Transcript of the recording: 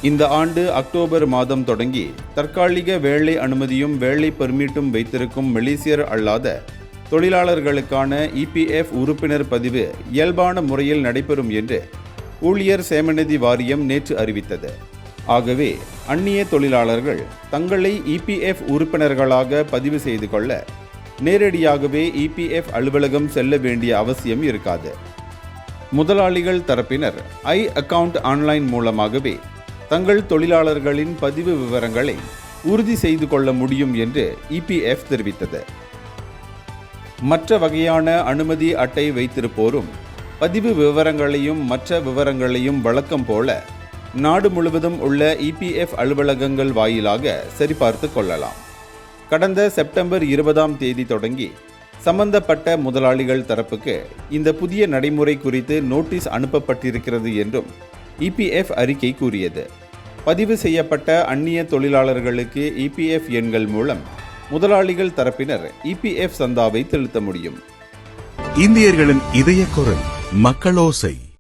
இந்த ஆண்டு அக்டோபர் மாதம் தொடங்கி தற்காலிக வேலை அனுமதியும் வேலை பெர்மிட்டும் வைத்திருக்கும் மலேசியர் அல்லாத தொழிலாளர்களுக்கான இபிஎஃப் உறுப்பினர் பதிவு இயல்பான முறையில் நடைபெறும் என்று ஊழியர் சேமநிதி வாரியம் நேற்று அறிவித்தது. ஆகவே அந்நிய தொழிலாளர்கள் தங்களை இபிஎஃப் உறுப்பினர்களாக பதிவு செய்து கொள்ள நேரடியாகவே இபிஎஃப் அலுவலகம் செல்ல வேண்டிய அவசியம் இருக்காது. முதலாளிகள் தரப்பினர் அக்கவுண்ட் ஆன்லைன் மூலமாகவே தங்கள் தொழிலாளர்களின் பதிவு விவரங்களை உறுதி செய்து கொள்ள முடியும் என்று இபிஎஃப் தெரிவித்தது. மற்ற வகையான அனுமதி அட்டை வைத்திருப்போரும் பதிவு விவரங்களையும் மற்ற விவரங்களையும் வழக்கம் போல நாடு முழுவதும் உள்ள இபிஎஃப் அலுவலகங்கள் வாயிலாக சரிபார்த்து கொள்ளலாம். கடந்த செப்டம்பர் 20 தொடங்கி சம்பந்தப்பட்ட முதலாளிகள் தரப்புக்கு இந்த புதிய நடைமுறை குறித்து நோட்டீஸ் அனுப்பப்பட்டிருக்கிறது என்றும் இபிஎஃப் அறிக்கை கூறியது. பதிவு செய்யப்பட்ட அந்நிய தொழிலாளர்களுக்கு இபிஎஃப் எண்கள் மூலம் முதலாளிகள் தரப்பினர் இபிஎஃப் சந்தாவை செலுத்த முடியும். இந்தியர்களின் இதய குரல் மக்களோசை.